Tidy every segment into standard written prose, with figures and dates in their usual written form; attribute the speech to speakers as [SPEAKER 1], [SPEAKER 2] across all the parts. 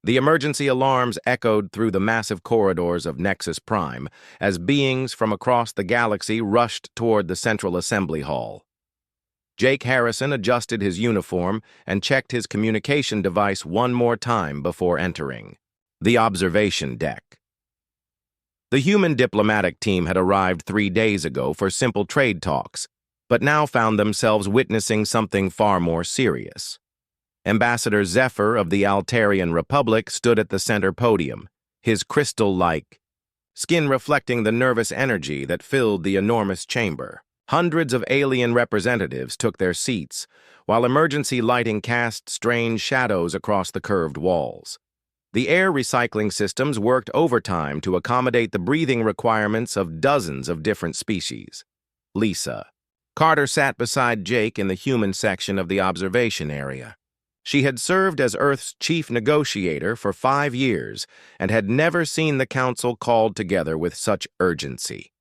[SPEAKER 1] The emergency alarms echoed through the massive corridors of Nexus Prime as beings from across the galaxy rushed toward the Central Assembly Hall. Jake Harrison adjusted his uniform and checked his communication device one more time before entering the observation deck. The human diplomatic team had arrived 3 days ago for simple trade talks, but now found themselves witnessing something far more serious. Ambassador Zephyr of the Altarian Republic stood at the center podium, his crystal-like skin reflecting the nervous energy that filled the enormous chamber. Hundreds of alien representatives took their seats, while emergency lighting cast strange shadows across the curved walls. The air recycling systems worked overtime to accommodate the breathing requirements of dozens of different species. Lisa. Carter sat beside Jake in the human section of the observation area. She had served as Earth's chief negotiator for 5 years and had never seen the council called together with such urgency.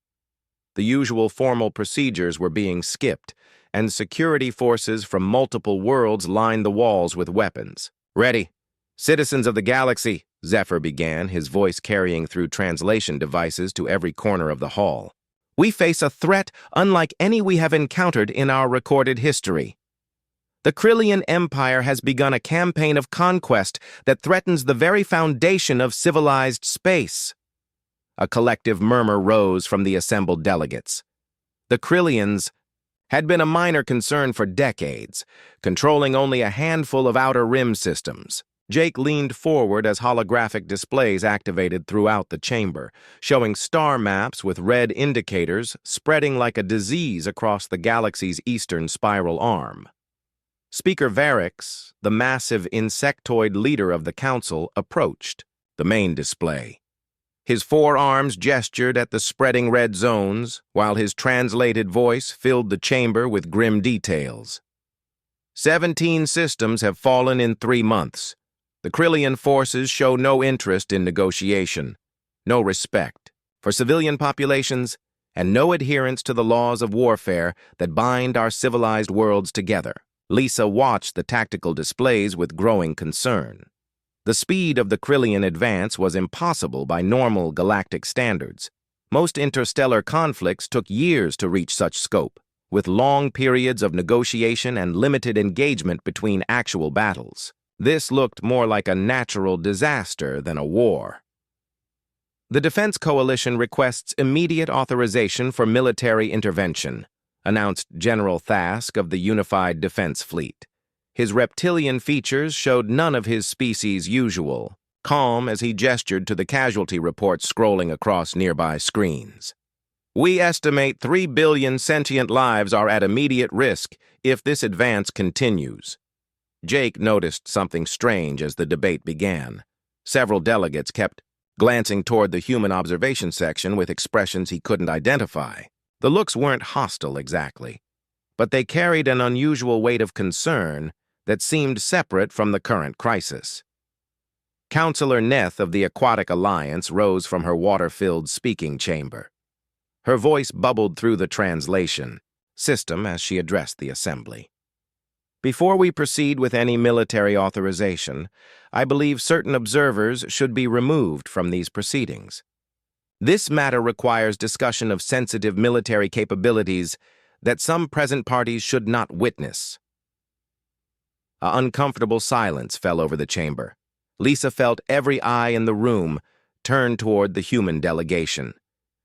[SPEAKER 1] The usual formal procedures were being skipped, and security forces from multiple worlds lined the walls with weapons. "Ready. Citizens of the galaxy," Zephyr began, his voice carrying through translation devices to every corner of the hall. "We face a threat unlike any we have encountered in our recorded history. The Krillian Empire has begun a campaign of conquest that threatens the very foundation of civilized space." A collective murmur rose from the assembled delegates. The Krillians had been a minor concern for decades, controlling only a handful of outer rim systems. Jake leaned forward as holographic displays activated throughout the chamber, showing star maps with red indicators spreading like a disease across the galaxy's eastern spiral arm. Speaker Varix, the massive insectoid leader of the council, approached the main display. His forearms gestured at the spreading red zones, while his translated voice filled the chamber with grim details. 17 systems have fallen in 3 months. The Krillian forces show no interest in negotiation, no respect for civilian populations, and no adherence to the laws of warfare that bind our civilized worlds together. Lisa watched the tactical displays with growing concern. The speed of the Krillian advance was impossible by normal galactic standards. Most interstellar conflicts took years to reach such scope, with long periods of negotiation and limited engagement between actual battles. This looked more like a natural disaster than a war. "The Defense Coalition requests immediate authorization for military intervention," announced General Thask of the Unified Defense Fleet. His reptilian features showed none of his species' usual calm as he gestured to the casualty reports scrolling across nearby screens. "We estimate 3 billion sentient lives are at immediate risk if this advance continues." Jake noticed something strange as the debate began. Several delegates kept glancing toward the human observation section with expressions he couldn't identify. The looks weren't hostile exactly, but they carried an unusual weight of concern that seemed separate from the current crisis. Counselor Neth of the Aquatic Alliance rose from her water-filled speaking chamber. Her voice bubbled through the translation system as she addressed the assembly. "Before we proceed with any military authorization, I believe certain observers should be removed from these proceedings. This matter requires discussion of sensitive military capabilities that some present parties should not witness." An uncomfortable silence fell over the chamber. Lisa felt every eye in the room turn toward the human delegation.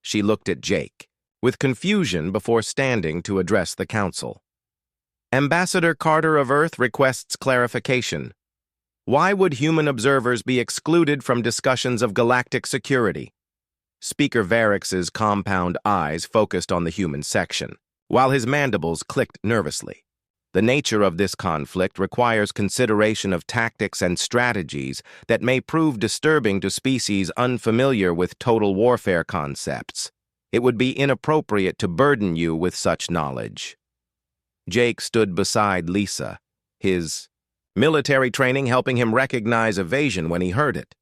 [SPEAKER 1] She looked at Jake, with confusion before standing to address the council. "Ambassador Carter of Earth requests clarification. Why would human observers be excluded from discussions of galactic security?" Speaker Varix's compound eyes focused on the human section, while his mandibles clicked nervously. "The nature of this conflict requires consideration of tactics and strategies that may prove disturbing to species unfamiliar with total warfare concepts. It would be inappropriate to burden you with such knowledge." Jake stood beside Lisa, his military training helping him recognize evasion when he heard it.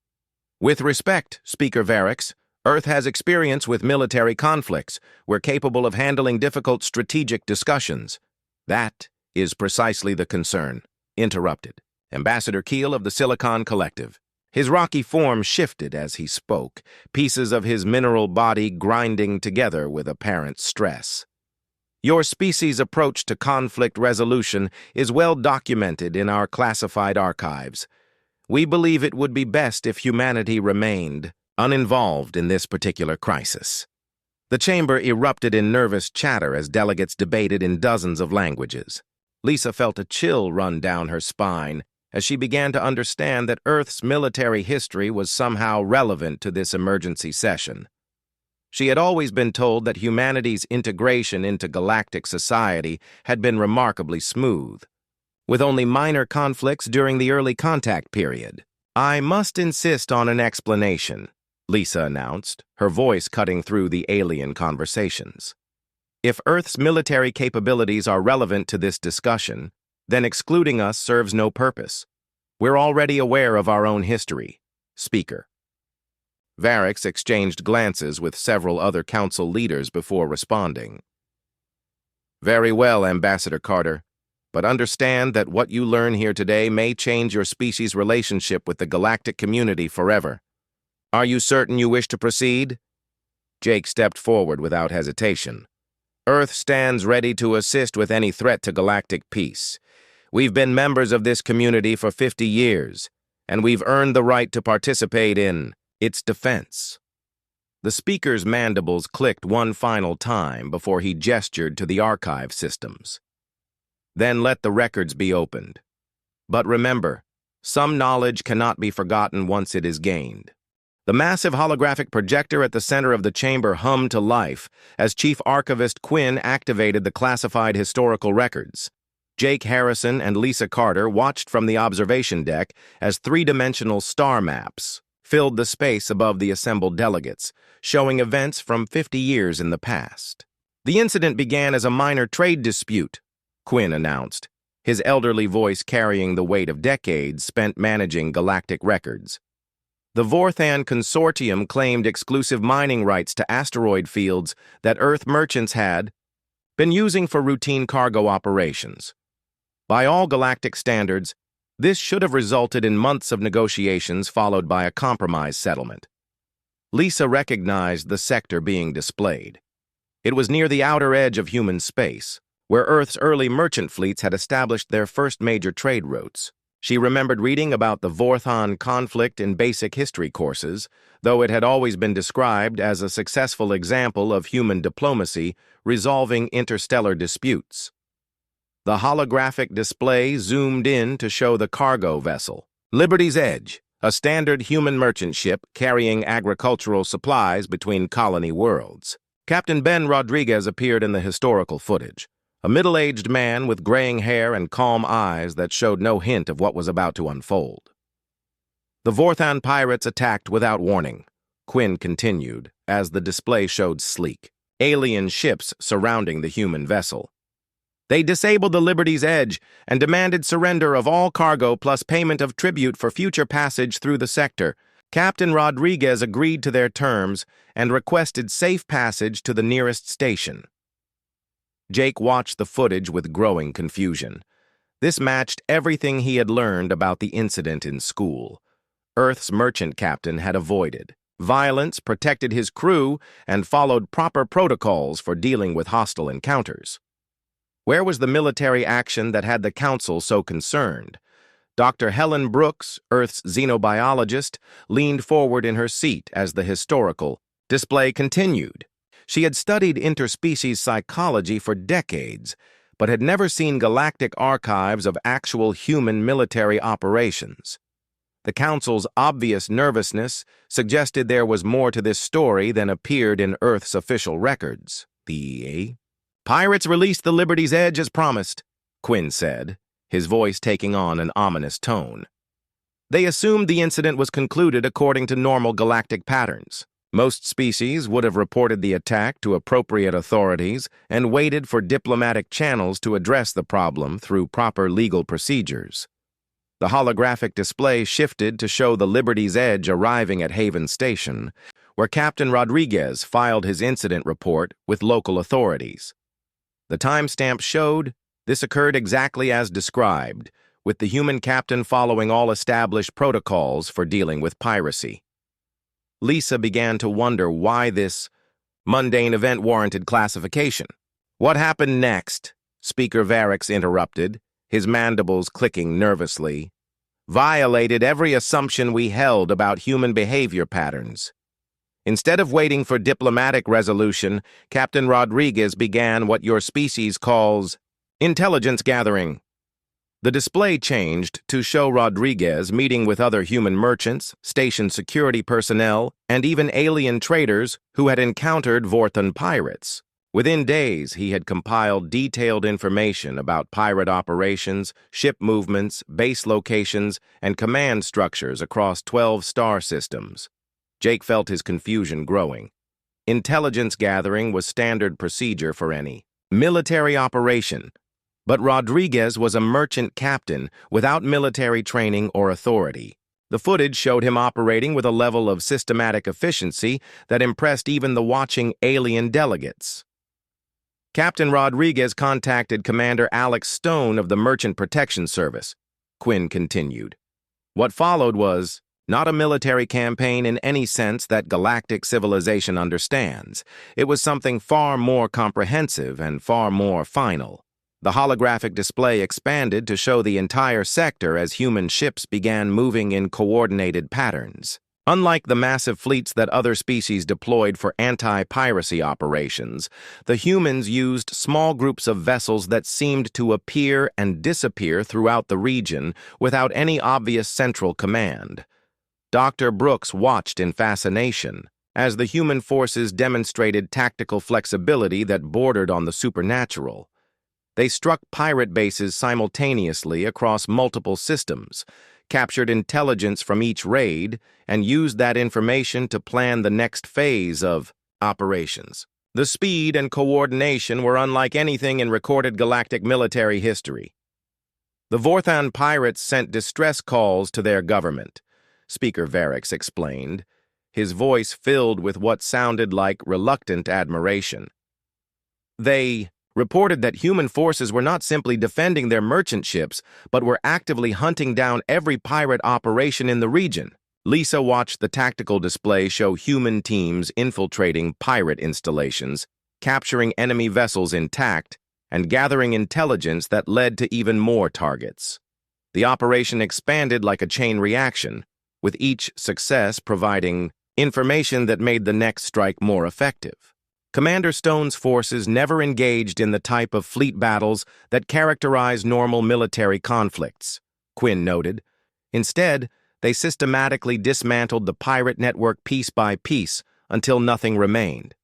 [SPEAKER 1] "With respect, Speaker Varix, Earth has experience with military conflicts. We're capable of handling difficult strategic discussions." "That is precisely the concern," interrupted Ambassador Keel of the Silicon Collective. His rocky form shifted as he spoke, pieces of his mineral body grinding together with apparent stress. Your species' approach to conflict resolution is well documented in our classified archives. We believe it would be best if humanity remained uninvolved in this particular crisis. The chamber erupted in nervous chatter as delegates debated in dozens of languages. Lisa felt a chill run down her spine as she began to understand that Earth's military history was somehow relevant to this emergency session. She had always been told that humanity's integration into galactic society had been remarkably smooth, with only minor conflicts during the early contact period. "I must insist on an explanation," Lisa announced, her voice cutting through the alien conversations. "If Earth's military capabilities are relevant to this discussion, then excluding us serves no purpose. We're already aware of our own history." Speaker. Varix exchanged glances with several other council leaders before responding. "Very well, Ambassador Carter, but understand that what you learn here today may change your species' relationship with the galactic community forever. Are you certain you wish to proceed?" Jake stepped forward without hesitation. "Earth stands ready to assist with any threat to galactic peace. We've been members of this community for 50 years, and we've earned the right to participate in its defense." The speaker's mandibles clicked one final time before he gestured to the archive systems. "Then let the records be opened. But remember, some knowledge cannot be forgotten once it is gained." The massive holographic projector at the center of the chamber hummed to life as Chief Archivist Quinn activated the classified historical records. Jake Harrison and Lisa Carter watched from the observation deck as three-dimensional star maps filled the space above the assembled delegates, showing events from 50 years in the past. "The incident began as a minor trade dispute," Quinn announced, his elderly voice carrying the weight of decades spent managing galactic records. "The Vorthan Consortium claimed exclusive mining rights to asteroid fields that Earth merchants had been using for routine cargo operations. By all galactic standards, this should have resulted in months of negotiations followed by a compromise settlement." Lisa recognized the sector being displayed. It was near the outer edge of human space, where Earth's early merchant fleets had established their first major trade routes. She remembered reading about the Vorthan conflict in basic history courses, though it had always been described as a successful example of human diplomacy resolving interstellar disputes. The holographic display zoomed in to show the cargo vessel, Liberty's Edge, a standard human merchant ship carrying agricultural supplies between colony worlds. Captain Ben Rodriguez appeared in the historical footage, a middle-aged man with graying hair and calm eyes that showed no hint of what was about to unfold. "The Vorthan pirates attacked without warning," Quinn continued, as the display showed sleek, alien ships surrounding the human vessel. "They disabled the Liberty's Edge and demanded surrender of all cargo plus payment of tribute for future passage through the sector. Captain Rodriguez agreed to their terms and requested safe passage to the nearest station." Jake watched the footage with growing confusion. This matched everything he had learned about the incident in school. Earth's merchant captain had avoided violence, protected his crew, and followed proper protocols for dealing with hostile encounters. Where was the military action that had the Council so concerned? Dr. Helen Brooks, Earth's xenobiologist, leaned forward in her seat as the historical display continued. She had studied interspecies psychology for decades, but had never seen galactic archives of actual human military operations. The Council's obvious nervousness suggested there was more to this story than appeared in Earth's official records. "The pirates released the Liberty's Edge as promised," Quinn said, his voice taking on an ominous tone. "They assumed the incident was concluded according to normal galactic patterns. Most species would have reported the attack to appropriate authorities and waited for diplomatic channels to address the problem through proper legal procedures." The holographic display shifted to show the Liberty's Edge arriving at Haven Station, where Captain Rodriguez filed his incident report with local authorities. The timestamp showed this occurred exactly as described, with the human captain following all established protocols for dealing with piracy. Lisa began to wonder why this mundane event warranted classification. "What happened next?" Speaker Varix interrupted, his mandibles clicking nervously. "Violated every assumption we held about human behavior patterns. Instead of waiting for diplomatic resolution, Captain Rodriguez began what your species calls intelligence gathering." The display changed to show Rodriguez meeting with other human merchants, station security personnel, and even alien traders who had encountered Vorthon pirates. Within days, he had compiled detailed information about pirate operations, ship movements, base locations, and command structures across 12 star systems. Jake felt his confusion growing. Intelligence gathering was standard procedure for any military operation, but Rodriguez was a merchant captain without military training or authority. The footage showed him operating with a level of systematic efficiency that impressed even the watching alien delegates. Captain Rodriguez contacted Commander Alex Stone of the Merchant Protection Service, Quinn continued. What followed was not a military campaign in any sense that galactic civilization understands. It was something far more comprehensive and far more final. The holographic display expanded to show the entire sector as human ships began moving in coordinated patterns. Unlike the massive fleets that other species deployed for anti-piracy operations, the humans used small groups of vessels that seemed to appear and disappear throughout the region without any obvious central command. Dr. Brooks watched in fascination as the human forces demonstrated tactical flexibility that bordered on the supernatural. They struck pirate bases simultaneously across multiple systems, captured intelligence from each raid, and used that information to plan the next phase of operations. The speed and coordination were unlike anything in recorded galactic military history. The Vorthon pirates sent distress calls to their government, Speaker Varix explained, his voice filled with what sounded like reluctant admiration. They reported that human forces were not simply defending their merchant ships, but were actively hunting down every pirate operation in the region. Lisa watched the tactical display show human teams infiltrating pirate installations, capturing enemy vessels intact, and gathering intelligence that led to even more targets. The operation expanded like a chain reaction, with each success providing information that made the next strike more effective. Commander Stone's forces never engaged in the type of fleet battles that characterize normal military conflicts, Quinn noted. Instead, they systematically dismantled the pirate network piece by piece until nothing remained.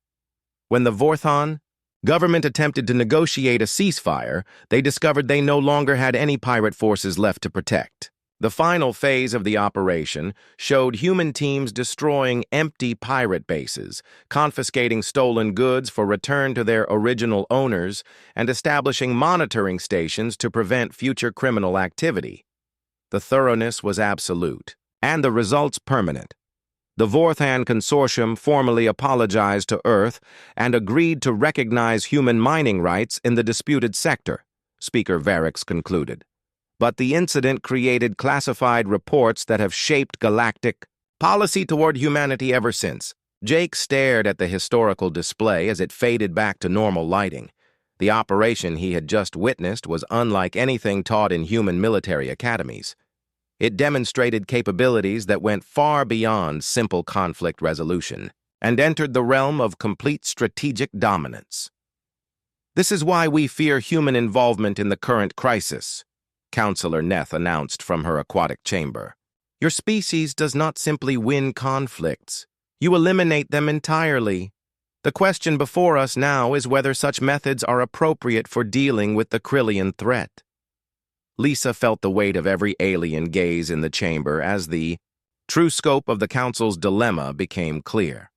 [SPEAKER 1] When the Vorthon government attempted to negotiate a ceasefire, they discovered they no longer had any pirate forces left to protect. The final phase of the operation showed human teams destroying empty pirate bases, confiscating stolen goods for return to their original owners, and establishing monitoring stations to prevent future criminal activity. The thoroughness was absolute, and the results permanent. The Vorthon Consortium formally apologized to Earth and agreed to recognize human mining rights in the disputed sector, Speaker Varix concluded. But the incident created classified reports that have shaped galactic policy toward humanity ever since. Jake stared at the historical display as it faded back to normal lighting. The operation he had just witnessed was unlike anything taught in human military academies. It demonstrated capabilities that went far beyond simple conflict resolution and entered the realm of complete strategic dominance. "This is why we fear human involvement in the current crisis," Counselor Neth announced from her aquatic chamber. "Your species does not simply win conflicts. You eliminate them entirely. The question before us now is whether such methods are appropriate for dealing with the Krillian threat." Lisa felt the weight of every alien gaze in the chamber as the true scope of the Council's dilemma became clear.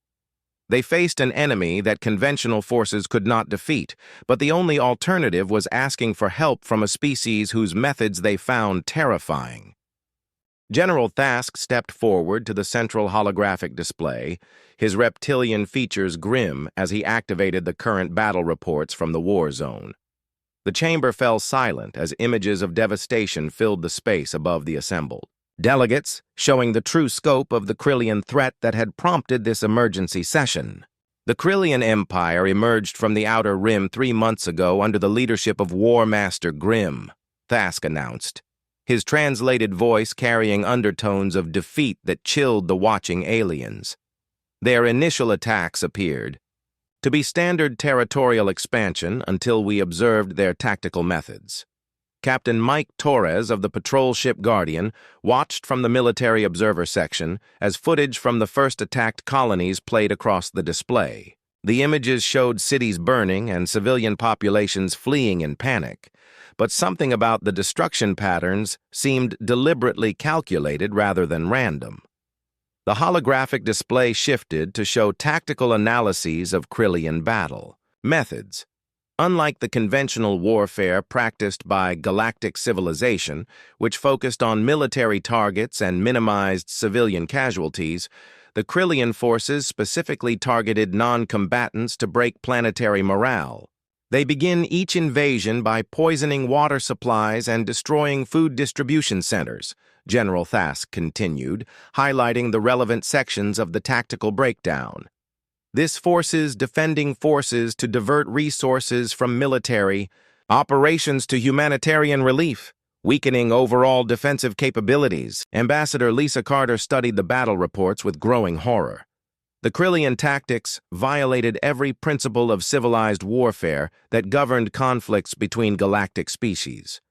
[SPEAKER 1] They faced an enemy that conventional forces could not defeat, but the only alternative was asking for help from a species whose methods they found terrifying. General Thask stepped forward to the central holographic display, his reptilian features grim as he activated the current battle reports from the war zone. The chamber fell silent as images of devastation filled the space above the assembled delegates, showing the true scope of the Krillian threat that had prompted this emergency session. The Krillian Empire emerged from the Outer Rim 3 months ago under the leadership of War Master Grimm, Thask announced, his translated voice carrying undertones of defeat that chilled the watching aliens. Their initial attacks appeared to be standard territorial expansion until we observed their tactical methods. Captain Mike Torres of the patrol ship Guardian watched from the military observer section as footage from the first attacked colonies played across the display. The images showed cities burning and civilian populations fleeing in panic, but something about the destruction patterns seemed deliberately calculated rather than random. The holographic display shifted to show tactical analyses of Krillian battle methods. Unlike the conventional warfare practiced by galactic civilization, which focused on military targets and minimized civilian casualties, the Krillian forces specifically targeted non-combatants to break planetary morale. They begin each invasion by poisoning water supplies and destroying food distribution centers, General Thask continued, highlighting the relevant sections of the tactical breakdown. This forces defending forces to divert resources from military operations to humanitarian relief, weakening overall defensive capabilities. Ambassador Lisa Carter studied the battle reports with growing horror. The Krillian tactics violated every principle of civilized warfare that governed conflicts between galactic species.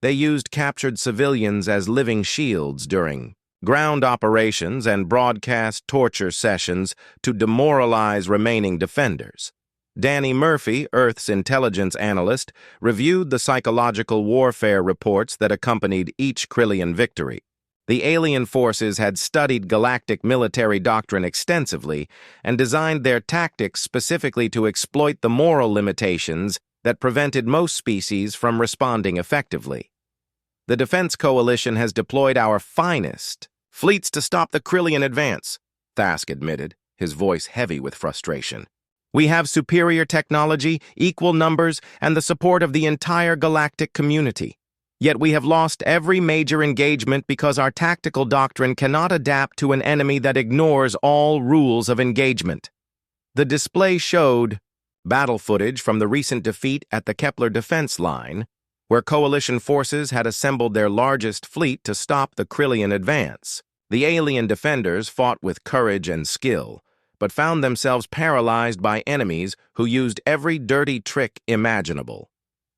[SPEAKER 1] They used captured civilians as living shields during ground operations and broadcast torture sessions to demoralize remaining defenders. Danny Murphy, Earth's intelligence analyst, reviewed the psychological warfare reports that accompanied each Krillian victory. The alien forces had studied galactic military doctrine extensively and designed their tactics specifically to exploit the moral limitations that prevented most species from responding effectively. The Defense Coalition has deployed our finest fleets to stop the Krillian advance, Thask admitted, his voice heavy with frustration. We have superior technology, equal numbers, and the support of the entire galactic community. Yet we have lost every major engagement because our tactical doctrine cannot adapt to an enemy that ignores all rules of engagement. The display showed battle footage from the recent defeat at the Kepler defense line, where coalition forces had assembled their largest fleet to stop the Krillian advance. The alien defenders fought with courage and skill, but found themselves paralyzed by enemies who used every dirty trick imaginable.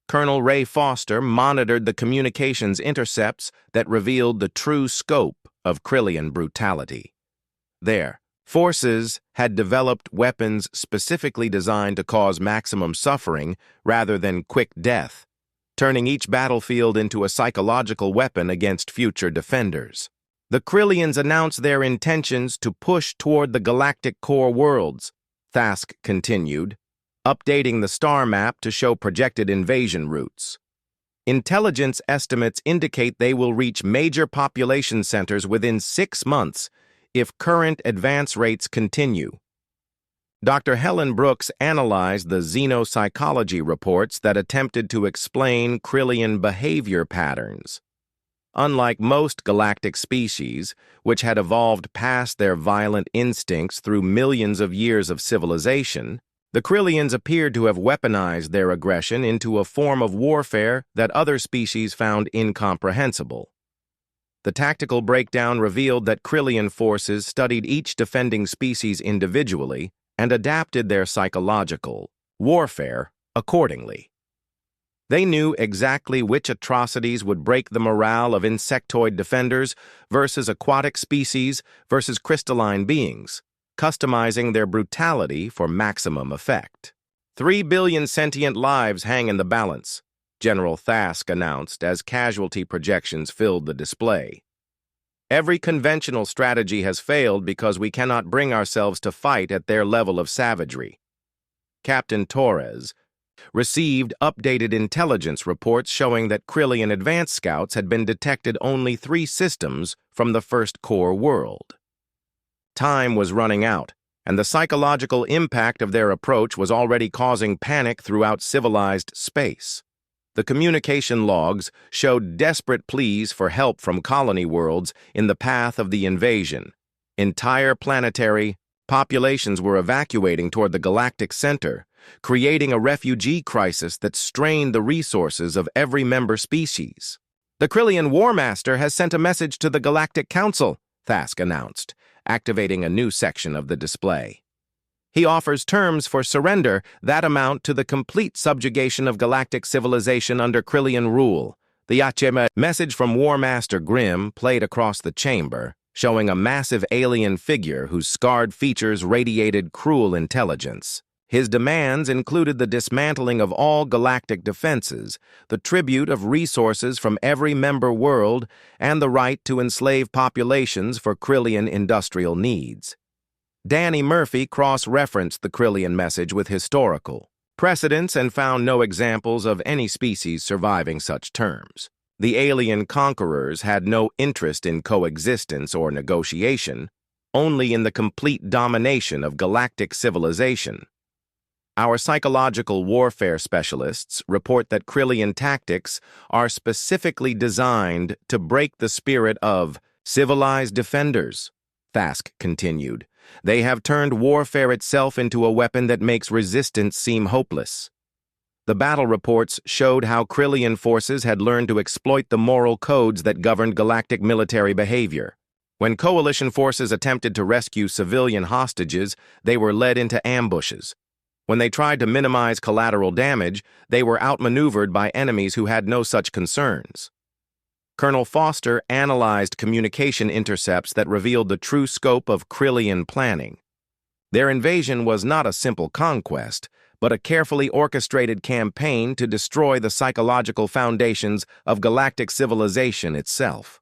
[SPEAKER 1] Colonel Ray Foster monitored the communications intercepts that revealed the true scope of Krillian brutality. Their forces had developed weapons specifically designed to cause maximum suffering rather than quick death, turning each battlefield into a psychological weapon against future defenders. The Krillians announced their intentions to push toward the galactic core worlds, Thask continued, updating the star map to show projected invasion routes. Intelligence estimates indicate they will reach major population centers within 6 months if current advance rates continue. Dr. Helen Brooks analyzed the xenopsychology reports that attempted to explain Krillian behavior patterns. Unlike most galactic species, which had evolved past their violent instincts through millions of years of civilization, the Krillians appeared to have weaponized their aggression into a form of warfare that other species found incomprehensible. The tactical breakdown revealed that Krillian forces studied each defending species individually and adapted their psychological warfare accordingly. They knew exactly which atrocities would break the morale of insectoid defenders versus aquatic species versus crystalline beings, customizing their brutality for maximum effect. 3 billion sentient lives hang in the balance, General Thask announced as casualty projections filled the display. Every conventional strategy has failed because we cannot bring ourselves to fight at their level of savagery. Captain Torres received updated intelligence reports showing that Krillian advance scouts had been detected only 3 systems from the first core world. Time was running out, and the psychological impact of their approach was already causing panic throughout civilized space. The communication logs showed desperate pleas for help from colony worlds in the path of the invasion. Entire planetary populations were evacuating toward the galactic center, creating a refugee crisis that strained the resources of every member species. "The Krillian War Master has sent a message to the Galactic Council," Thask announced, activating a new section of the display. "He offers terms for surrender that amount to the complete subjugation of galactic civilization under Krillian rule." The HFY message from War Master Grimm played across the chamber, showing a massive alien figure whose scarred features radiated cruel intelligence. His demands included the dismantling of all galactic defenses, the tribute of resources from every member world, and the right to enslave populations for Krillian industrial needs. Danny Murphy cross-referenced the Krillian message with historical precedents and found no examples of any species surviving such terms. The alien conquerors had no interest in coexistence or negotiation, only in the complete domination of galactic civilization. Our psychological warfare specialists report that Krillian tactics are specifically designed to break the spirit of civilized defenders, Thask continued. They have turned warfare itself into a weapon that makes resistance seem hopeless. The battle reports showed how Krillian forces had learned to exploit the moral codes that governed galactic military behavior. When coalition forces attempted to rescue civilian hostages, they were led into ambushes. When they tried to minimize collateral damage, they were outmaneuvered by enemies who had no such concerns. Colonel Foster analyzed communication intercepts that revealed the true scope of Krillian planning. Their invasion was not a simple conquest, but a carefully orchestrated campaign to destroy the psychological foundations of galactic civilization itself.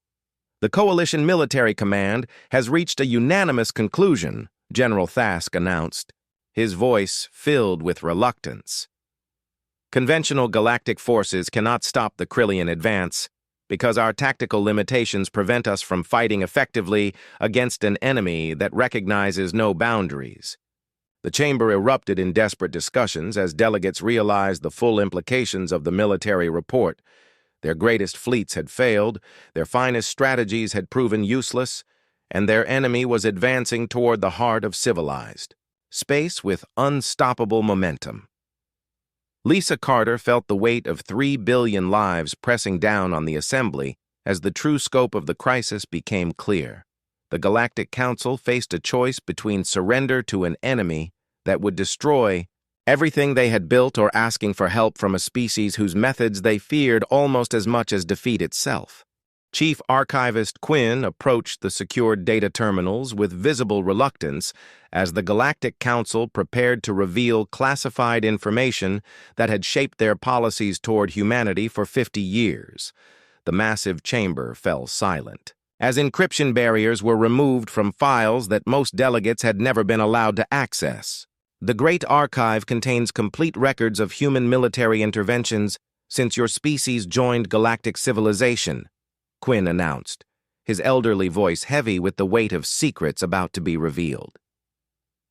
[SPEAKER 1] "The Coalition Military Command has reached a unanimous conclusion," General Thask announced, his voice filled with reluctance. "Conventional galactic forces cannot stop the Krillian advance because our tactical limitations prevent us from fighting effectively against an enemy that recognizes no boundaries." The chamber erupted in desperate discussions as delegates realized the full implications of the military report. Their greatest fleets had failed, their finest strategies had proven useless, and their enemy was advancing toward the heart of civilized space with unstoppable momentum. Lisa Carter felt the weight of 3 billion lives pressing down on the assembly as the true scope of the crisis became clear. The Galactic Council faced a choice between surrender to an enemy that would destroy everything they had built or asking for help from a species whose methods they feared almost as much as defeat itself. Chief Archivist Quinn approached the secured data terminals with visible reluctance as the Galactic Council prepared to reveal classified information that had shaped their policies toward humanity for 50 years. The massive chamber fell silent, as encryption barriers were removed from files that most delegates had never been allowed to access. "The Great Archive contains complete records of human military interventions since your species joined galactic civilization," Quinn announced, his elderly voice heavy with the weight of secrets about to be revealed.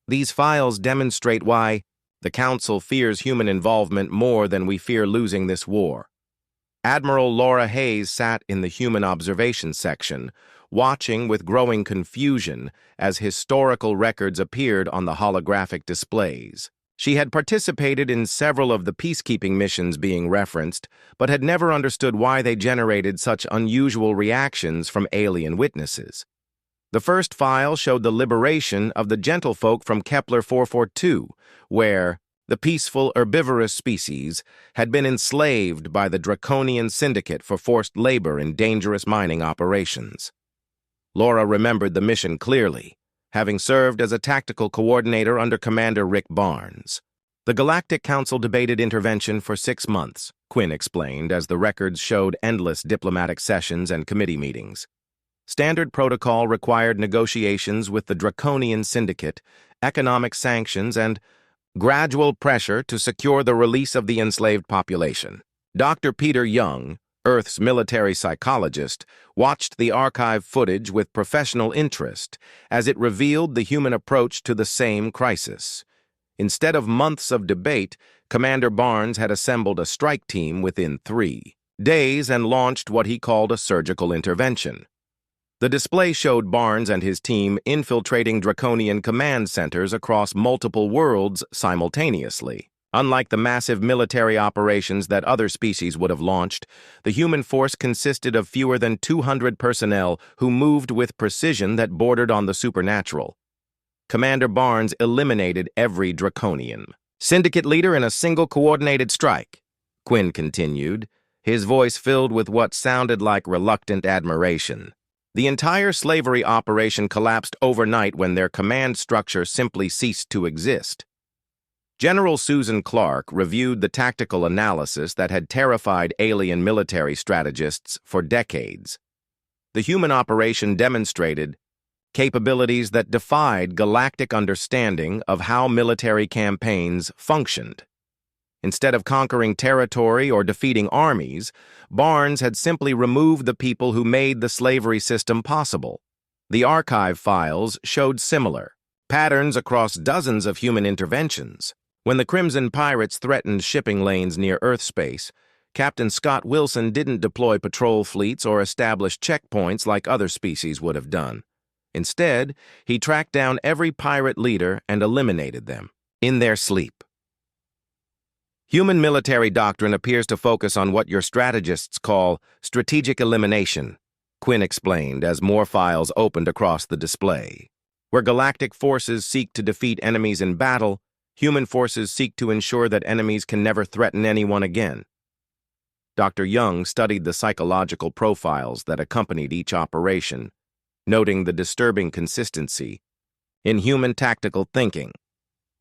[SPEAKER 1] "These files demonstrate why the Council fears human involvement more than we fear losing this war." Admiral Laura Hayes sat in the human observation section, watching with growing confusion as historical records appeared on the holographic displays. She had participated in several of the peacekeeping missions being referenced, but had never understood why they generated such unusual reactions from alien witnesses. The first file showed the liberation of the gentlefolk from Kepler 442, where the peaceful herbivorous species had been enslaved by the draconian syndicate for forced labor in dangerous mining operations. Laura remembered the mission clearly, having served as a tactical coordinator under Commander Rick Barnes. "The Galactic Council debated intervention for 6 months, Quinn explained as the records showed endless diplomatic sessions and committee meetings. Standard protocol required negotiations with the draconian syndicate, economic sanctions, and gradual pressure to secure the release of the enslaved population. Dr. Peter Young, Earth's military psychologist, watched the archive footage with professional interest as it revealed the human approach to the same crisis. Instead of months of debate, Commander Barnes had assembled a strike team within 3 days and launched what he called a surgical intervention. The display showed Barnes and his team infiltrating draconian command centers across multiple worlds simultaneously. Unlike the massive military operations that other species would have launched, the human force consisted of fewer than 200 personnel who moved with precision that bordered on the supernatural. Commander Barnes eliminated every draconian syndicate leader in a single coordinated strike, Quinn continued, his voice filled with what sounded like reluctant admiration. The entire slavery operation collapsed overnight when their command structure simply ceased to exist. General Susan Clark reviewed the tactical analysis that had terrified alien military strategists for decades. The human operation demonstrated capabilities that defied galactic understanding of how military campaigns functioned. Instead of conquering territory or defeating armies, Barnes had simply removed the people who made the slavery system possible. The archive files showed similar patterns across dozens of human interventions. When the Crimson Pirates threatened shipping lanes near Earth space, Captain Scott Wilson didn't deploy patrol fleets or establish checkpoints like other species would have done. Instead, he tracked down every pirate leader and eliminated them in their sleep. Human military doctrine appears to focus on what your strategists call strategic elimination, Quinn explained as more files opened across the display. Where galactic forces seek to defeat enemies in battle, human forces seek to ensure that enemies can never threaten anyone again. Dr. Young studied the psychological profiles that accompanied each operation, noting the disturbing consistency in human tactical thinking.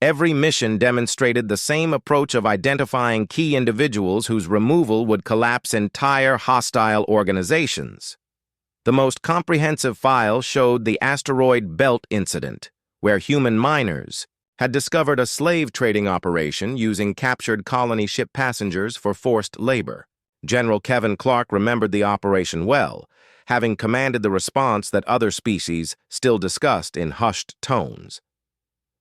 [SPEAKER 1] Every mission demonstrated the same approach of identifying key individuals whose removal would collapse entire hostile organizations. The most comprehensive file showed the asteroid belt incident, where human miners had discovered a slave trading operation using captured colony ship passengers for forced labor. General Kevin Clark remembered the operation well, having commanded the response that other species still discussed in hushed tones.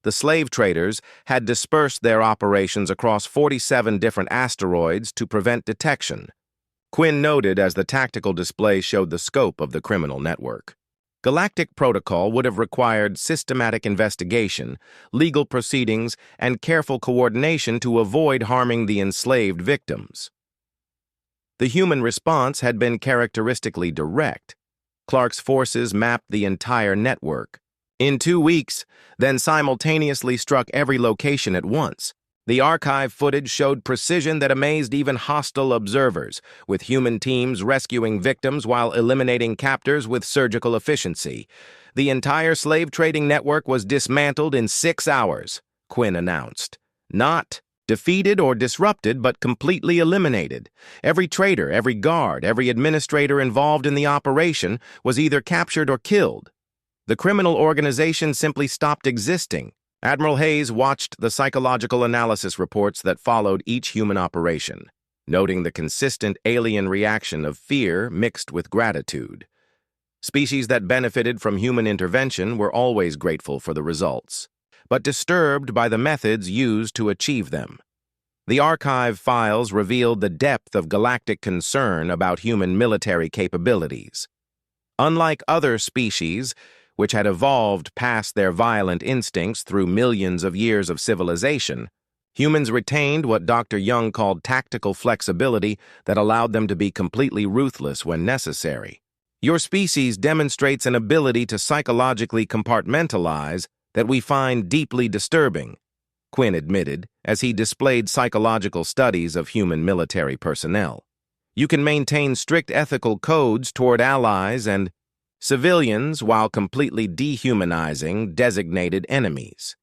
[SPEAKER 1] The slave traders had dispersed their operations across 47 different asteroids to prevent detection, Quinn noted as the tactical display showed the scope of the criminal network. Galactic protocol would have required systematic investigation, legal proceedings, and careful coordination to avoid harming the enslaved victims. The human response had been characteristically direct. Clark's forces mapped the entire network. In 2 weeks, then simultaneously struck every location at once. The archive footage showed precision that amazed even hostile observers, with human teams rescuing victims while eliminating captors with surgical efficiency. The entire slave trading network was dismantled in 6 hours, Quinn announced. Not defeated or disrupted, but completely eliminated. Every trader, every guard, every administrator involved in the operation was either captured or killed. The criminal organization simply stopped existing. Admiral Hayes watched the psychological analysis reports that followed each human operation, noting the consistent alien reaction of fear mixed with gratitude. Species that benefited from human intervention were always grateful for the results, but disturbed by the methods used to achieve them. The archive files revealed the depth of galactic concern about human military capabilities. Unlike other species, which had evolved past their violent instincts through millions of years of civilization, humans retained what Dr. Young called tactical flexibility that allowed them to be completely ruthless when necessary. Your species demonstrates an ability to psychologically compartmentalize that we find deeply disturbing, Quinn admitted as he displayed psychological studies of human military personnel. You can maintain strict ethical codes toward allies and civilians while completely dehumanizing designated enemies.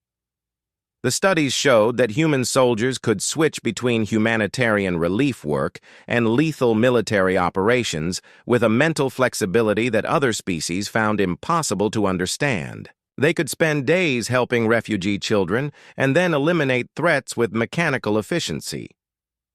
[SPEAKER 1] The studies showed that human soldiers could switch between humanitarian relief work and lethal military operations with a mental flexibility that other species found impossible to understand. They could spend days helping refugee children and then eliminate threats with mechanical efficiency.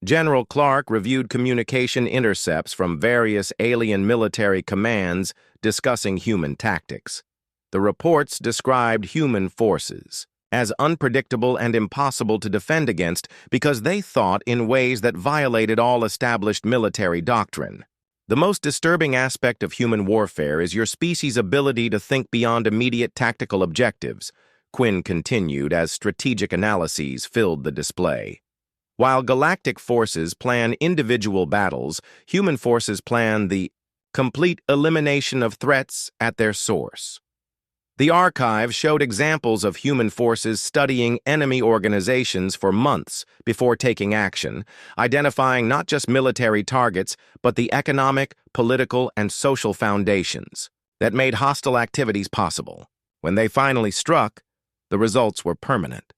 [SPEAKER 1] General Clark reviewed communication intercepts from various alien military commands discussing human tactics. The reports described human forces as unpredictable and impossible to defend against because they thought in ways that violated all established military doctrine. The most disturbing aspect of human warfare is your species' ability to think beyond immediate tactical objectives, Quinn continued as strategic analyses filled the display. While galactic forces plan individual battles, human forces plan the complete elimination of threats at their source. The archive showed examples of human forces studying enemy organizations for months before taking action, identifying not just military targets, but the economic, political, and social foundations that made hostile activities possible. When they finally struck, the results were permanent.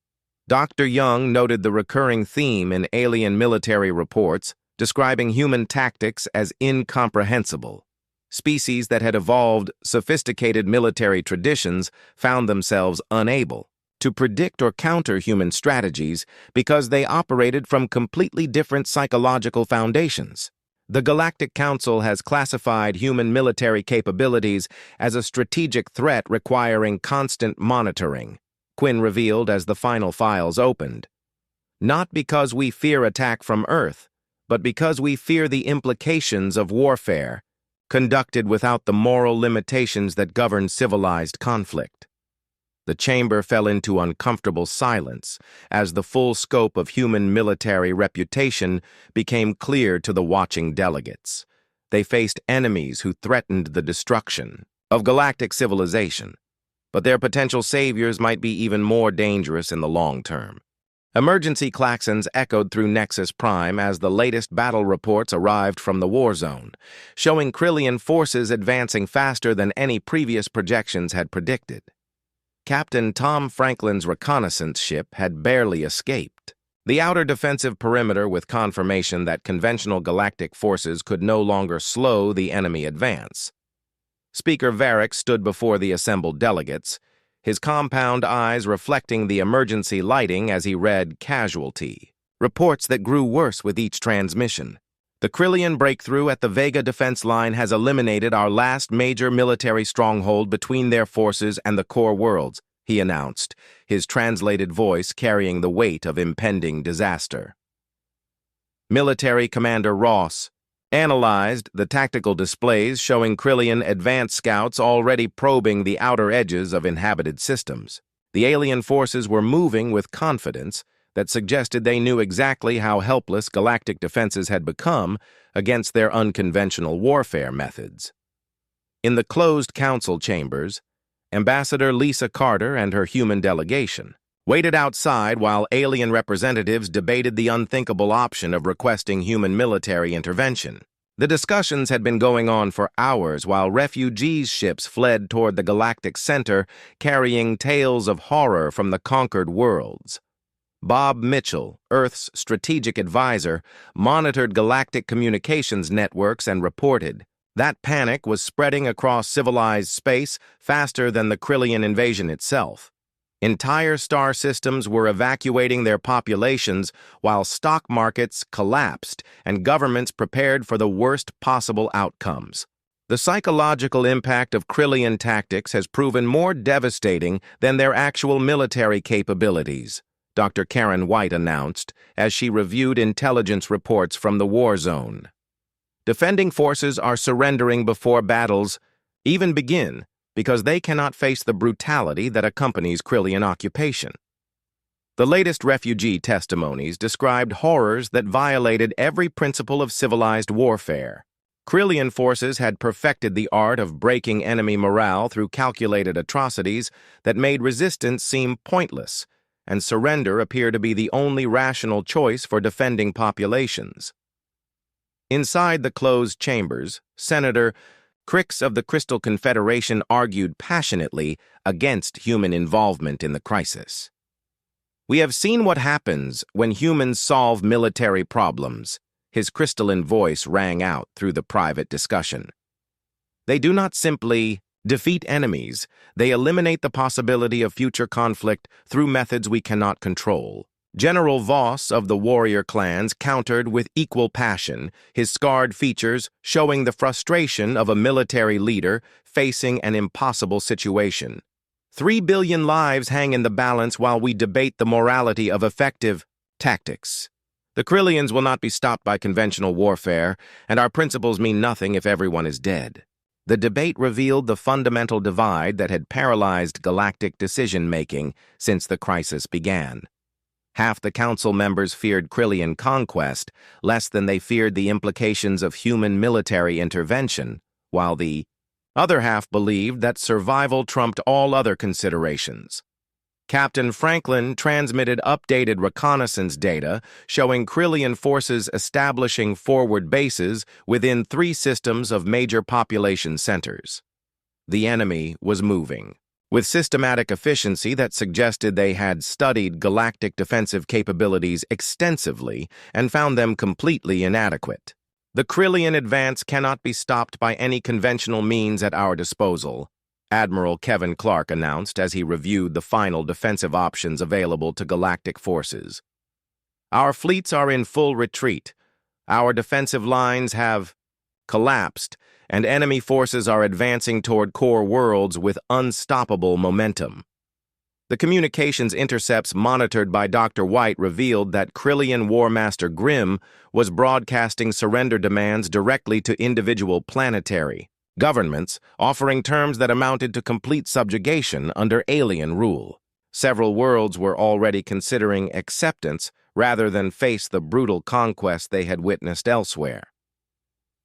[SPEAKER 1] Dr. Young noted the recurring theme in alien military reports, describing human tactics as incomprehensible. Species that had evolved sophisticated military traditions found themselves unable to predict or counter human strategies because they operated from completely different psychological foundations. The Galactic Council has classified human military capabilities as a strategic threat requiring constant monitoring, Quinn revealed as the final files opened. Not because we fear attack from Earth, but because we fear the implications of warfare, conducted without the moral limitations that govern civilized conflict. The chamber fell into uncomfortable silence as the full scope of human military reputation became clear to the watching delegates. They faced enemies who threatened the destruction of galactic civilization, but their potential saviors might be even more dangerous in the long term. Emergency klaxons echoed through Nexus Prime as the latest battle reports arrived from the war zone, showing Krillian forces advancing faster than any previous projections had predicted. Captain Tom Franklin's reconnaissance ship had barely escaped the outer defensive perimeter with confirmation that conventional galactic forces could no longer slow the enemy advance. Speaker Varric stood before the assembled delegates, his compound eyes reflecting the emergency lighting as he read casualty, reports that grew worse with each transmission. The Krillian breakthrough at the Vega defense line has eliminated our last major military stronghold between their forces and the core worlds, he announced, his translated voice carrying the weight of impending disaster. Military Commander Ross analyzed the tactical displays showing Krillian advanced scouts already probing the outer edges of inhabited systems. The alien forces were moving with confidence that suggested they knew exactly how helpless galactic defenses had become against their unconventional warfare methods. In the closed council chambers, Ambassador Lisa Carter and her human delegation waited outside while alien representatives debated the unthinkable option of requesting human military intervention. The discussions had been going on for hours while refugees' ships fled toward the galactic center, carrying tales of horror from the conquered worlds. Bob Mitchell, Earth's strategic advisor, monitored galactic communications networks and reported that panic was spreading across civilized space faster than the Krillian invasion itself. Entire star systems were evacuating their populations while stock markets collapsed and governments prepared for the worst possible outcomes. The psychological impact of Krillian tactics has proven more devastating than their actual military capabilities, Dr. Karen White announced as she reviewed intelligence reports from the war zone. Defending forces are surrendering before battles even begin because they cannot face the brutality that accompanies Krillian occupation. The latest refugee testimonies described horrors that violated every principle of civilized warfare. Krillian forces had perfected the art of breaking enemy morale through calculated atrocities that made resistance seem pointless, and surrender appear to be the only rational choice for defending populations. Inside the closed chambers, Senator Crix of the Crystal Confederation argued passionately against human involvement in the crisis. "We have seen what happens when humans solve military problems," his crystalline voice rang out through the private discussion. "They do not simply defeat enemies, they eliminate the possibility of future conflict through methods we cannot control." General Voss of the warrior clans countered with equal passion, his scarred features showing the frustration of a military leader facing an impossible situation. 3 billion lives hang in the balance while we debate the morality of effective tactics. The Krillians will not be stopped by conventional warfare, and our principles mean nothing if everyone is dead. The debate revealed the fundamental divide that had paralyzed galactic decision-making since the crisis began. Half the council members feared Krillian conquest less than they feared the implications of human military intervention, while the other half believed that survival trumped all other considerations. Captain Franklin transmitted updated reconnaissance data showing Krillian forces establishing forward bases within 3 systems of major population centers. The enemy was moving, with systematic efficiency that suggested they had studied galactic defensive capabilities extensively and found them completely inadequate. The Krillian advance cannot be stopped by any conventional means at our disposal, Admiral Kevin Clark announced as he reviewed the final defensive options available to galactic forces. Our fleets are in full retreat. Our defensive lines have collapsed, and enemy forces are advancing toward core worlds with unstoppable momentum. The communications intercepts monitored by Dr. White revealed that Krillian War Master Grimm was broadcasting surrender demands directly to individual planetary governments, offering terms that amounted to complete subjugation under alien rule. Several worlds were already considering acceptance rather than face the brutal conquest they had witnessed elsewhere.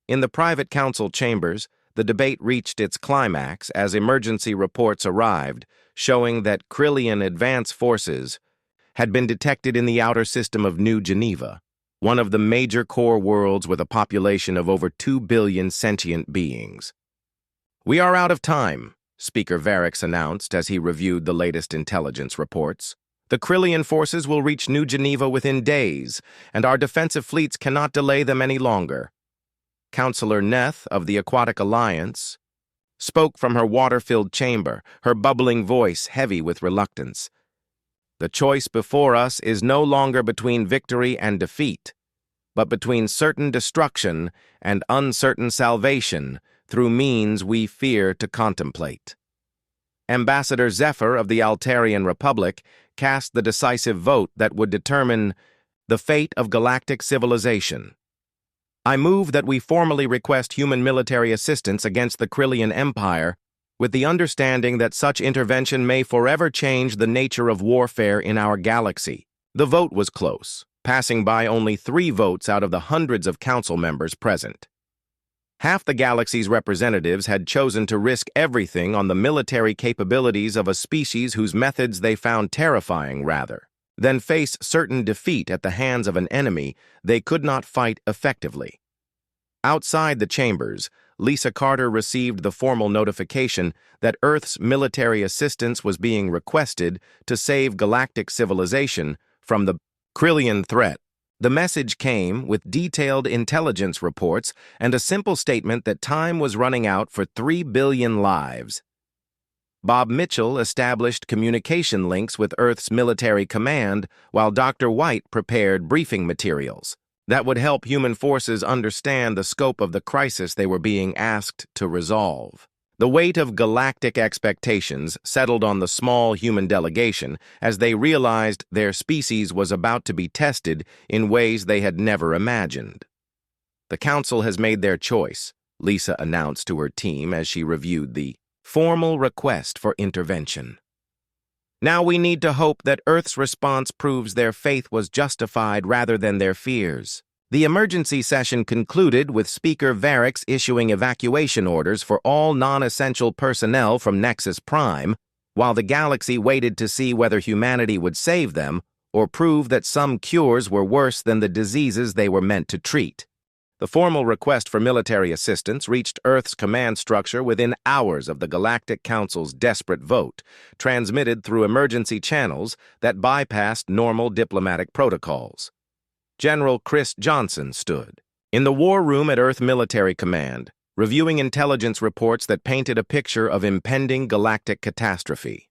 [SPEAKER 1] In the private council chambers, the debate reached its climax as emergency reports arrived, showing that Krillian advance forces had been detected in the outer system of New Geneva, one of the major core worlds with a population of over 2 billion sentient beings. "We are out of time," Speaker Varix announced as he reviewed the latest intelligence reports. "The Krillian forces will reach New Geneva within days, and our defensive fleets cannot delay them any longer." Councillor Neth of the Aquatic Alliance spoke from her water-filled chamber, her bubbling voice heavy with reluctance. "The choice before us is no longer between victory and defeat, but between certain destruction and uncertain salvation through means we fear to contemplate." Ambassador Zephyr of the Altarian Republic cast the decisive vote that would determine the fate of galactic civilization. "I move that we formally request human military assistance against the Krillian Empire, with the understanding that such intervention may forever change the nature of warfare in our galaxy." The vote was close, passing by only 3 votes out of the hundreds of council members present. Half the galaxy's representatives had chosen to risk everything on the military capabilities of a species whose methods they found terrifying than face certain defeat at the hands of an enemy they could not fight effectively. Outside the chambers, Lisa Carter received the formal notification that Earth's military assistance was being requested to save galactic civilization from the Krillian threat. The message came with detailed intelligence reports and a simple statement that time was running out for 3 billion lives. Bob Mitchell established communication links with Earth's military command, while Dr. White prepared briefing materials that would help human forces understand the scope of the crisis they were being asked to resolve. The weight of galactic expectations settled on the small human delegation as they realized their species was about to be tested in ways they had never imagined. "The Council has made their choice," Lisa announced to her team as she reviewed the formal request for intervention. "Now we need to hope that Earth's response proves their faith was justified rather than their fears." The emergency session concluded with Speaker Varix issuing evacuation orders for all non-essential personnel from Nexus Prime, while the galaxy waited to see whether humanity would save them or prove that some cures were worse than the diseases they were meant to treat. The formal request for military assistance reached Earth's command structure within hours of the Galactic Council's desperate vote, transmitted through emergency channels that bypassed normal diplomatic protocols. General Chris Johnson stood in the war room at Earth Military Command, reviewing intelligence reports that painted a picture of impending galactic catastrophe.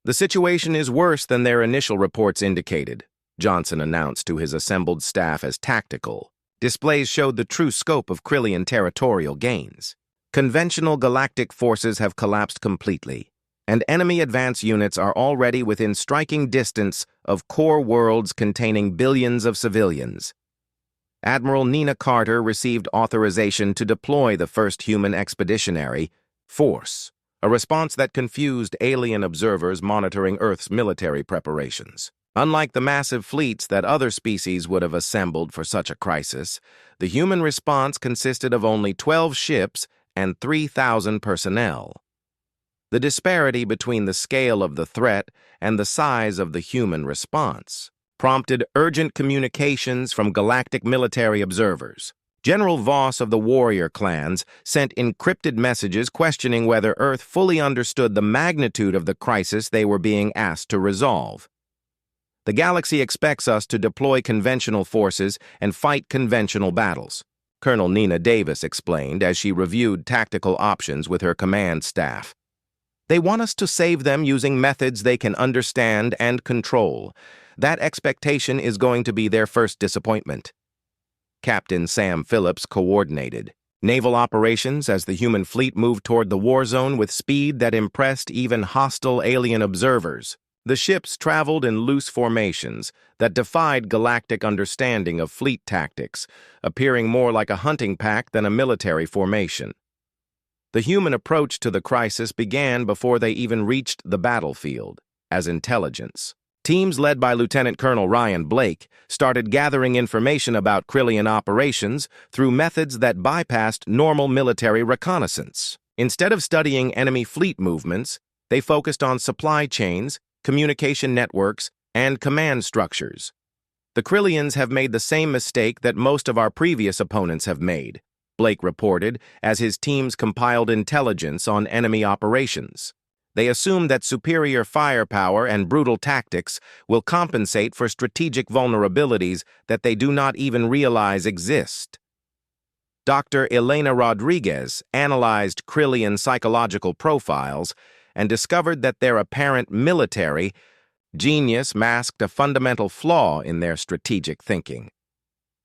[SPEAKER 1] "The situation is worse than their initial reports indicated," Johnson announced to his assembled staff as tactical. Displays showed the true scope of Krillian territorial gains. "Conventional galactic forces have collapsed completely. and enemy advance units are already within striking distance of core worlds containing billions of civilians. Admiral Nina Carter received authorization to deploy the first human expeditionary force, a response that confused alien observers monitoring Earth's military preparations. Unlike the massive fleets that other species would have assembled for such a crisis, the human response consisted of only 12 ships and 3,000 personnel. The disparity between the scale of the threat and the size of the human response prompted urgent communications from galactic military observers. General Voss of the warrior clans sent encrypted messages questioning whether Earth fully understood the magnitude of the crisis they were being asked to resolve. The galaxy expects us to deploy conventional forces and fight conventional battles, Colonel Nina Davis explained as she reviewed tactical options with her command staff. They want us to save them using methods they can understand and control. That expectation is going to be their first disappointment. Captain Sam Phillips coordinated naval operations as the human fleet moved toward the war zone with speed that impressed even hostile alien observers. The ships traveled in loose formations that defied galactic understanding of fleet tactics, appearing more like a hunting pack than a military formation. The human approach to the crisis began before they even reached the battlefield, as intelligence. Teams led by Lieutenant Colonel Ryan Blake started gathering information about Krillian operations through methods that bypassed normal military reconnaissance. Instead of studying enemy fleet movements, they focused on supply chains, communication networks, and command structures. The Krillians have made the same mistake that most of our previous opponents have made, Blake reported as his teams compiled intelligence on enemy operations. They assume that superior firepower and brutal tactics will compensate for strategic vulnerabilities that they do not even realize exist. Dr. Elena Rodriguez analyzed Krillian psychological profiles and discovered that their apparent military genius masked a fundamental flaw in their strategic thinking.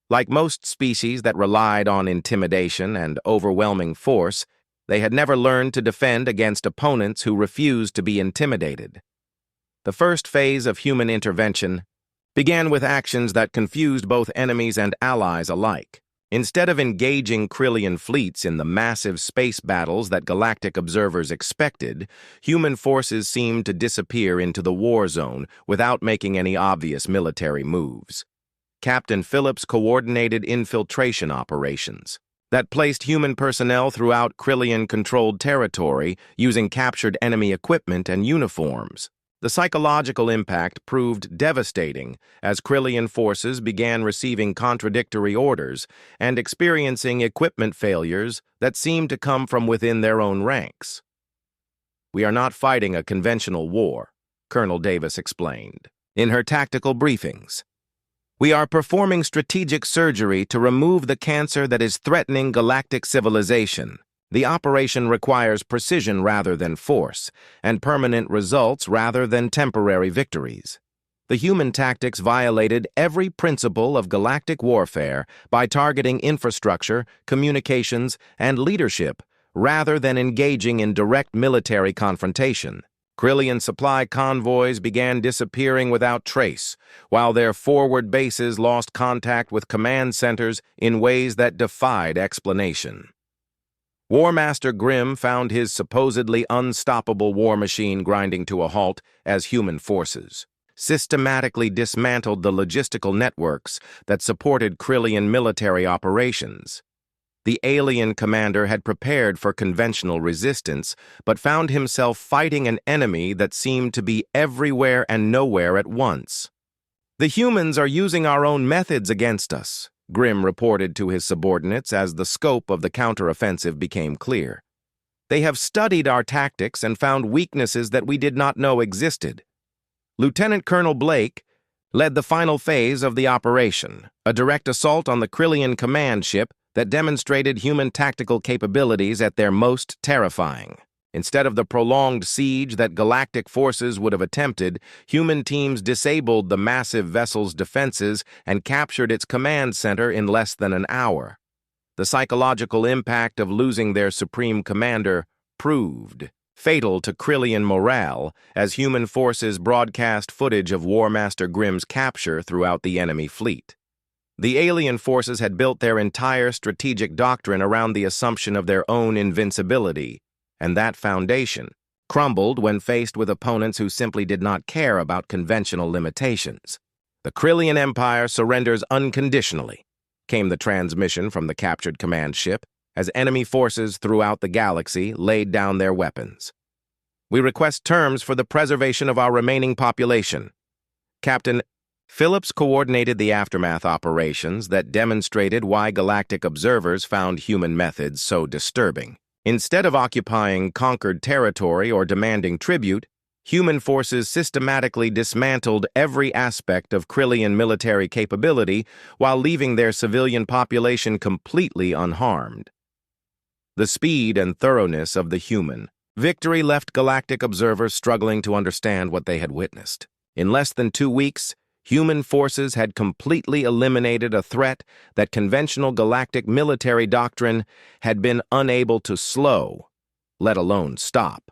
[SPEAKER 1] Like most species that relied on intimidation and overwhelming force, they had never learned to defend against opponents who refused to be intimidated. The first phase of human intervention began with actions that confused both enemies and allies alike. Instead of engaging Krillian fleets in the massive space battles that galactic observers expected, human forces seemed to disappear into the war zone without making any obvious military moves. Captain Phillips coordinated infiltration operations that placed human personnel throughout Krillian-controlled territory using captured enemy equipment and uniforms. The psychological impact proved devastating as Krillian forces began receiving contradictory orders and experiencing equipment failures that seemed to come from within their own ranks. "We are not fighting a conventional war," Colonel Davis explained in her tactical briefings. "We are performing strategic surgery to remove the cancer that is threatening galactic civilization. The operation requires precision rather than force, and permanent results rather than temporary victories." The human tactics violated every principle of galactic warfare by targeting infrastructure, communications, and leadership rather than engaging in direct military confrontation. Krillian supply convoys began disappearing without trace, while their forward bases lost contact with command centers in ways that defied explanation. War Master Grimm found his supposedly unstoppable war machine grinding to a halt as human forces systematically dismantled the logistical networks that supported Krillian military operations. The alien commander had prepared for conventional resistance, but found himself fighting an enemy that seemed to be everywhere and nowhere at once. "The humans are using our own methods against us," Grimm reported to his subordinates as the scope of the counteroffensive became clear. "They have studied our tactics and found weaknesses that we did not know existed." Lieutenant Colonel Blake led the final phase of the operation, a direct assault on the Krillian command ship that demonstrated human tactical capabilities at their most terrifying. Instead of the prolonged siege that galactic forces would have attempted, human teams disabled the massive vessel's defenses and captured its command center in less than an hour. The psychological impact of losing their supreme commander proved fatal to Krillian morale as human forces broadcast footage of War Master Grimm's capture throughout the enemy fleet. The alien forces had built their entire strategic doctrine around the assumption of their own invincibility, and that foundation crumbled when faced with opponents who simply did not care about conventional limitations. "The Krillian Empire surrenders unconditionally," came the transmission from the captured command ship as enemy forces throughout the galaxy laid down their weapons. "We request terms for the preservation of our remaining population." Captain Phillips coordinated the aftermath operations that demonstrated why galactic observers found human methods so disturbing. Instead of occupying conquered territory or demanding tribute, human forces systematically dismantled every aspect of Krillian military capability while leaving their civilian population completely unharmed. The speed and thoroughness of the human victory left galactic observers struggling to understand what they had witnessed. In less than 2 weeks, human forces had completely eliminated a threat that conventional galactic military doctrine had been unable to slow, let alone stop.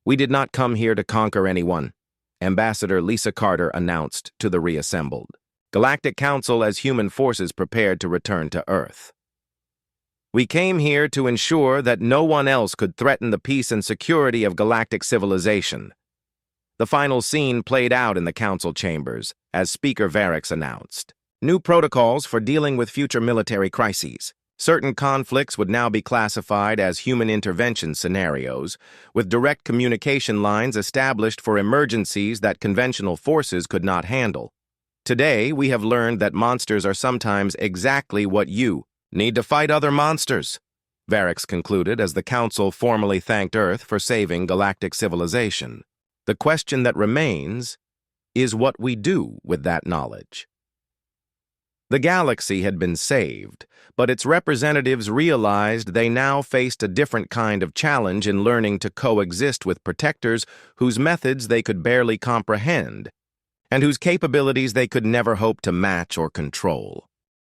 [SPEAKER 1] "We did not come here to conquer anyone," Ambassador Lisa Carter announced to the reassembled Galactic Council as human forces prepared to return to Earth. "We came here to ensure that no one else could threaten the peace and security of galactic civilization." The final scene played out in the council chambers as Speaker Varix announced new protocols for dealing with future military crises. Certain conflicts would now be classified as human intervention scenarios, with direct communication lines established for emergencies that conventional forces could not handle. "Today, we have learned that monsters are sometimes exactly what you need to fight other monsters," Varix concluded as the council formally thanked Earth for saving galactic civilization. The question that remains is what we do with that knowledge. The galaxy had been saved, but its representatives realized they now faced a different kind of challenge in learning to coexist with protectors whose methods they could barely comprehend, and whose capabilities they could never hope to match or control.